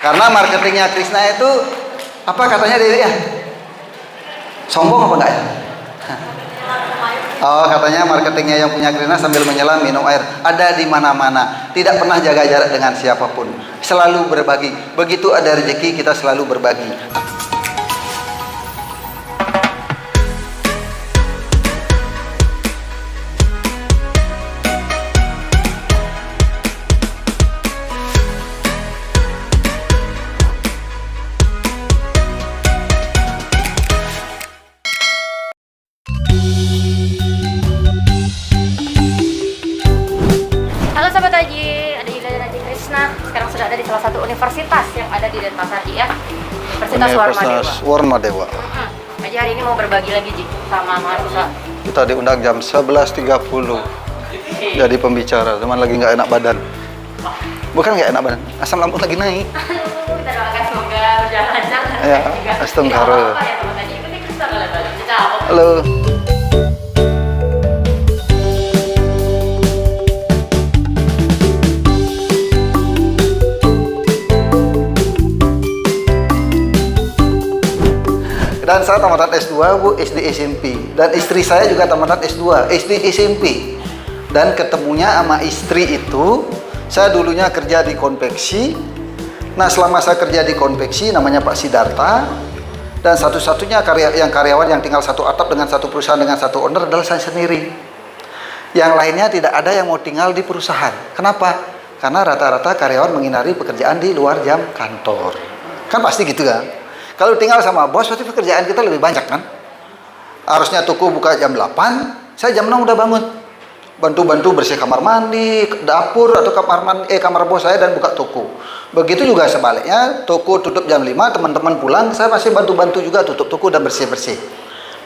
Karena marketingnya Krishna itu apa katanya dia ya? Sombong apa enggak ya? Oh, katanya marketingnya yang punya Krishna sambil menyelam minum air. Ada di mana-mana. Tidak pernah jaga jarak dengan siapapun. Selalu berbagi. Begitu ada rezeki kita selalu berbagi. Sekarang sudah ada di salah satu universitas yang ada di Denpasar, Ji, ya. Universitas Warmadewa. Haji hari ini mau berbagi lagi, Ji, sama mahasiswa. Kita diundang jam 11.30 jadi pembicara, teman lagi nggak enak badan. Bukan nggak enak badan, asam lambung lagi naik. Kita doakan semoga berjalan lancar. Ya, astagfirullah. Ya, teman-teman, ikuti kita balik. Halo. Dan saya tamatan S2, Bu, SD SMP. Dan istri saya juga tamatan S2, SD SMP. Dan ketemunya sama istri itu, saya dulunya kerja di konveksi. Nah, selama saya kerja di konveksi, namanya Pak Sidarta. Dan satu-satunya karyawan yang tinggal satu atap dengan satu perusahaan dengan satu owner adalah saya sendiri. Yang lainnya tidak ada yang mau tinggal di perusahaan. Kenapa? Karena rata-rata karyawan menghindari pekerjaan di luar jam kantor. Kan pasti gitu kan? Kalau tinggal sama bos, pasti pekerjaan kita lebih banyak kan? Harusnya toko buka jam 8, saya jam 6 udah bangun. Bantu-bantu bersih kamar mandi, dapur atau kamar bos saya dan buka toko. Begitu juga sebaliknya, toko tutup jam 5, teman-teman pulang, saya masih bantu-bantu juga tutup toko dan bersih-bersih.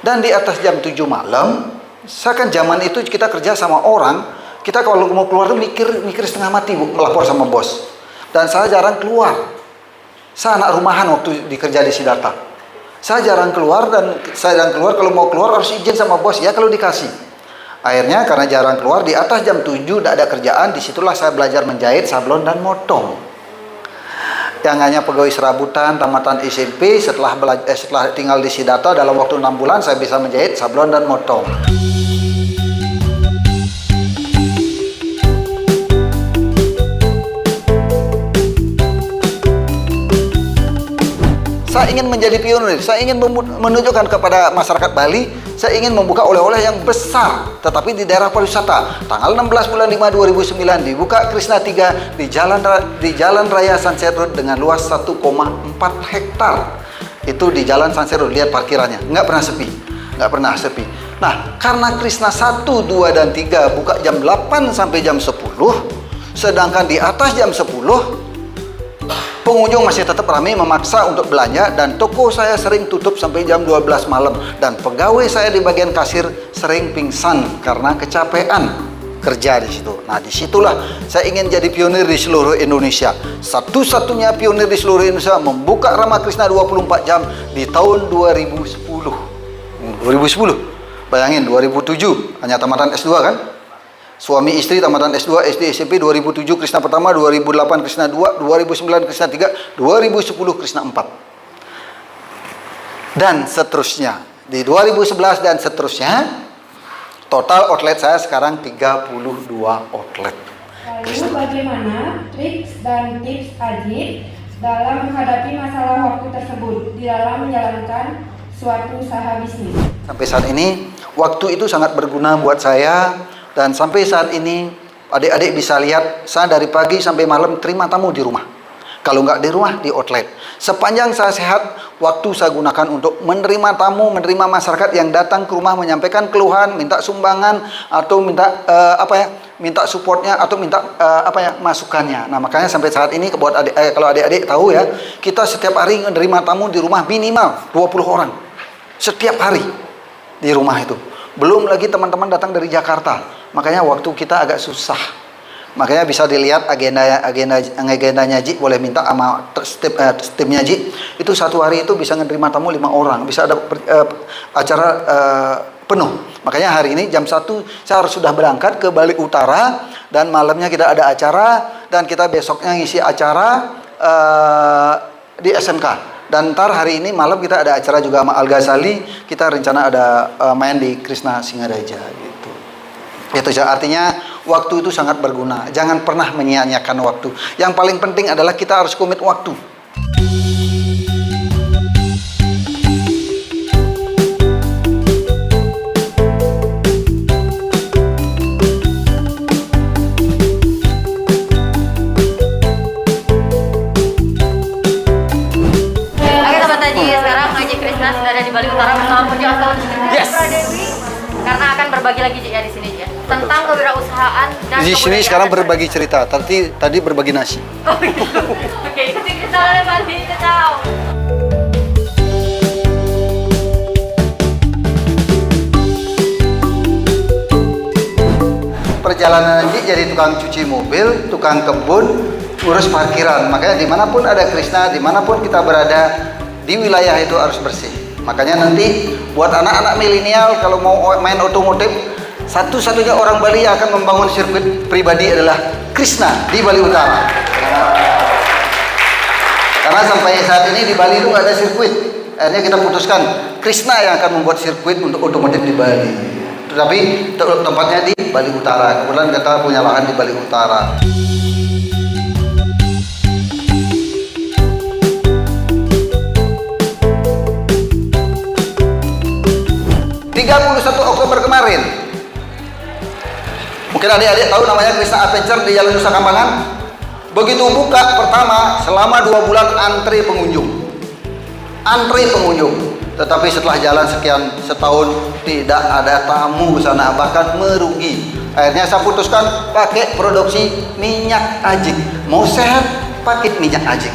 Dan di atas jam 7 malam, saya kan zaman itu kita kerja sama orang, kita kalau mau keluar tuh mikir setengah mati, Bu, melapor sama bos. Dan saya jarang keluar. Saya anak rumahan waktu dikerja di Sidarta. Saya jarang keluar kalau mau keluar harus izin sama bos ya kalau dikasih. Akhirnya karena jarang keluar di atas jam 7 tidak ada kerjaan, disitulah saya belajar menjahit, sablon dan motong. Yang hanya pegawai serabutan tamatan SMP setelah tinggal di Sidarta dalam waktu 6 bulan saya bisa menjahit, sablon dan motong. Saya ingin menjadi pionir, saya ingin menunjukkan kepada masyarakat Bali, saya ingin membuka oleh-oleh yang besar, tetapi di daerah pariwisata. Tanggal 16 bulan 5 2009 dibuka Krishna 3 di Jalan Raya Sunset Road dengan luas 1,4 hektar. Itu di Jalan Sunset Road, lihat parkirannya, nggak pernah sepi. Nah, karena Krishna 1, 2, dan 3 buka jam 8 sampai jam 10, sedangkan di atas jam 10, pengunjung masih tetap ramai memaksa untuk belanja dan toko saya sering tutup sampai jam 12 malam dan pegawai saya di bagian kasir sering pingsan karena kecapean kerja di situ. Nah, disitulah saya ingin jadi pionir di seluruh Indonesia. Satu-satunya pionir di seluruh Indonesia membuka Rama Krishna 24 jam di tahun 2010. 2010. Bayangin 2007 hanya tamatan S2 kan? Suami istri tamatan S2, SD, SMP 2007 Krishna pertama, 2008 Krishna 2, 2009 Krishna 3, 2010 Krishna 4. Dan seterusnya. Di 2011 dan seterusnya, total outlet saya sekarang 32 outlet. Lalu bagaimana trik dan tips Aji dalam menghadapi masalah waktu tersebut di dalam menjalankan suatu usaha bisnis? Sampai saat ini, waktu itu sangat berguna buat saya. Dan sampai saat ini adik-adik bisa lihat saya dari pagi sampai malam terima tamu di rumah. Kalau nggak di rumah, di outlet. Sepanjang saya sehat, waktu saya gunakan untuk menerima tamu, menerima masyarakat yang datang ke rumah menyampaikan keluhan, minta sumbangan atau minta minta supportnya atau minta masukannya. Nah, makanya sampai saat ini kalau adik-adik tahu ya, kita setiap hari menerima tamu di rumah minimal 20 orang. Setiap hari di rumah itu. Belum lagi teman-teman datang dari Jakarta. Makanya waktu kita agak susah. Makanya bisa dilihat agendanya Ji, boleh minta sama timnya Ji. Itu satu hari itu bisa menerima tamu 5 orang, bisa ada acara penuh. Makanya hari ini jam 1 saya harus sudah berangkat ke Bali Utara dan malamnya kita ada acara dan kita besoknya ngisi acara di SMK. Dan ntar hari ini malam kita ada acara juga sama Al Ghazali. Kita rencana ada main di Krishna Singaraja gitu. Itu artinya waktu itu sangat berguna. Jangan pernah menyia-nyiakan waktu. Yang paling penting adalah kita harus komit waktu. Sudah ada di Bali Utara bersama Puji Asal Yes. Pradewi, karena akan berbagi lagi ya di sini ya tentang kewirausahaan dan Di sini sekarang berbagi cerita. Tadi berbagi nasi. Oh, gitu. Oke, ikuti kita oleh Bali. Ciao. Perjalanan Ji jadi tukang cuci mobil, tukang kebun, ngurus parkiran. Makanya dimanapun ada Krishna, dimanapun kita berada di wilayah itu harus bersih. Makanya nanti buat anak-anak milenial kalau mau main otomotif, satu-satunya orang Bali yang akan membangun sirkuit pribadi adalah Krishna di Bali Utara. Karena sampai saat ini di Bali itu nggak ada sirkuit. Akhirnya kita putuskan Krishna yang akan membuat sirkuit untuk otomotif di Bali. Tetapi tempatnya di Bali Utara. Kebetulan kita punya lahan di Bali Utara. 31 Oktober kemarin, mungkin adik-adik tahu namanya Krishna Adventure di Jalan Nusa Kambangan. Begitu buka pertama, selama 2 bulan antri pengunjung. Tetapi setelah jalan sekian setahun tidak ada tamu ke sana, bahkan merugi. Akhirnya saya putuskan pakai produksi minyak ajik. Mau sehat pakai minyak ajik.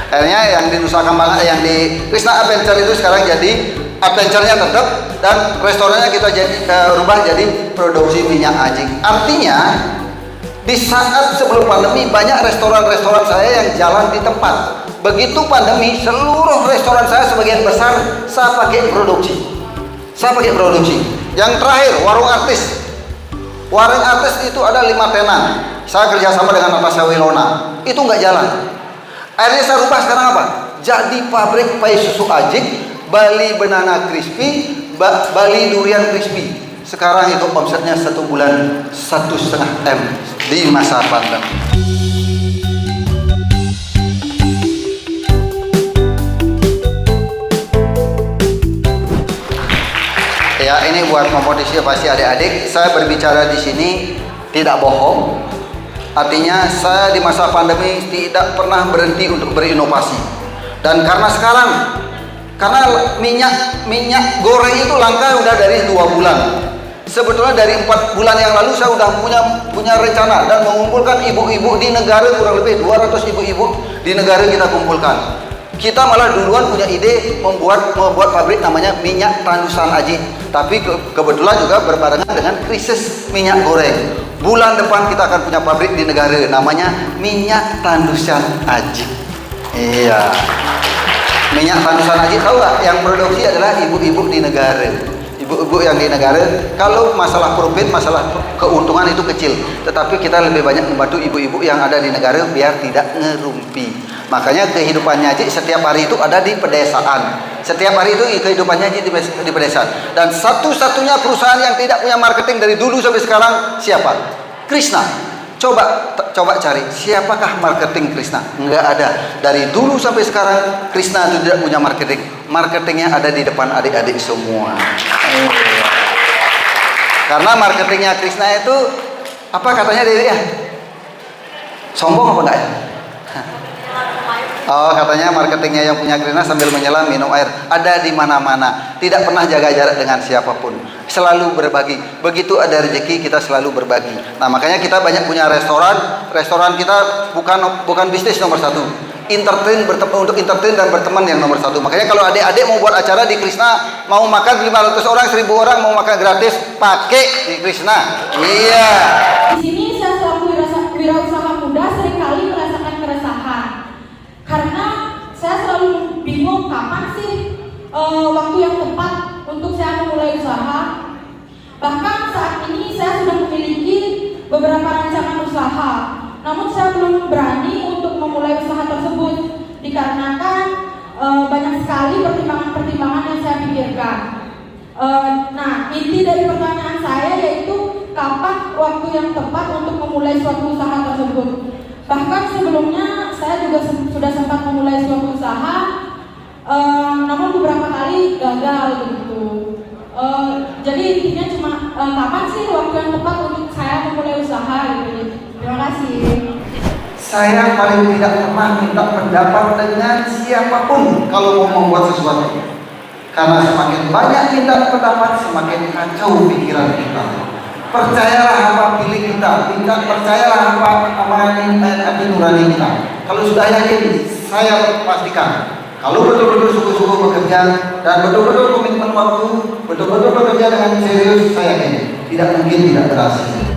Akhirnya yang di Nusa Kambangan, yang di Krishna Adventure itu sekarang jadi adventure-nya tetap, dan restorannya kita rubah jadi produksi minyak ajik. Artinya di saat sebelum pandemi banyak restoran-restoran saya yang jalan di tempat. Begitu pandemi, seluruh restoran saya sebagian besar saya pakai produksi. Yang terakhir warung artis. Warung artis itu ada 5 tenan. Saya kerjasama dengan Natasha Wilona. Itu nggak jalan. Akhirnya saya rubah sekarang apa? Jadi pabrik pai susu ajik, Bali Banana Crispy, Bali Durian Crispy. Sekarang itu omsetnya 1 bulan 1,5 M di masa pandemi. Ya, ini buat memotivasi adik-adik. Saya berbicara di sini tidak bohong. Artinya saya di masa pandemi tidak pernah berhenti untuk berinovasi. Dan karena sekarang minyak goreng itu langka udah dari 2 bulan. Sebetulnya dari 4 bulan yang lalu saya udah punya rencana dan mengumpulkan ibu-ibu di negara, kurang lebih 200 ibu-ibu di negara kita kumpulkan. Kita malah duluan punya ide membuat pabrik namanya Minyak Tanusan Aji. Tapi kebetulan juga berbarengan dengan krisis minyak goreng. Bulan depan kita akan punya pabrik di negara namanya Minyak Tanusan Aji. Iya. Minyak Tanusan Aji, tahu nggak? Yang produksi adalah ibu-ibu di negara. Ibu-ibu yang di negara, kalau masalah profit, masalah keuntungan itu kecil. Tetapi kita lebih banyak membantu ibu-ibu yang ada di negara biar tidak ngerumpi. Makanya kehidupannya Haji setiap hari itu ada di pedesaan. Setiap hari itu kehidupannya Haji di pedesaan. Dan satu-satunya perusahaan yang tidak punya marketing dari dulu sampai sekarang siapa? Krishna. Coba cari siapakah marketing Krishna? Enggak ada. Dari dulu sampai sekarang Krishna itu tidak punya marketing. Marketingnya ada di depan adik-adik semua. Karena marketingnya Krishna itu apa katanya dia ya? Sombong apa enggak ya? Oh, katanya marketingnya yang punya Krishna sambil menyelam minum air. Ada di mana-mana. Tidak pernah jaga jarak dengan siapapun. Selalu berbagi. Begitu ada rezeki kita selalu berbagi. Nah, makanya kita banyak punya restoran. Restoran kita bukan bisnis nomor 1. Untuk entertain dan berteman yang nomor 1. Makanya kalau adik-adik mau buat acara di Krishna, mau makan 500 orang, 1000 orang, mau makan gratis, pakai di Krishna. Iya. Di sini saya selaku wirausaha muda seringkali merasakan keresahan. Karena saya selalu bingung kapan sih waktu yang tepat untuk saya memulai usaha. Bahkan saat ini saya sudah memiliki beberapa rancangan usaha. namun saya belum berani untuk memulai usaha tersebut dikarenakan banyak sekali pertimbangan-pertimbangan yang saya pikirkan. Nah, inti dari pertanyaan saya yaitu kapan waktu yang tepat untuk memulai suatu usaha tersebut. Bahkan sebelumnya saya juga sudah sempat memulai suatu usaha, namun beberapa kali gagal begitu. Jadi intinya cuma kapan sih waktu yang tepat untuk saya memulai usaha gitu. Terima kasih. Saya paling tidak pernah minta pendapat dengan siapapun kalau mau membuat sesuatu. Karena semakin banyak minta pendapat, semakin kacau pikiran kita. Percayalah apa pilih kita, percayalah apa hati nurani kita. Kalau sudah yakin, saya pastikan kalau betul-betul sungguh-sungguh bekerja dan betul-betul komitmen waktu, betul-betul bekerja dengan serius, saya yakin tidak mungkin tidak berhasil.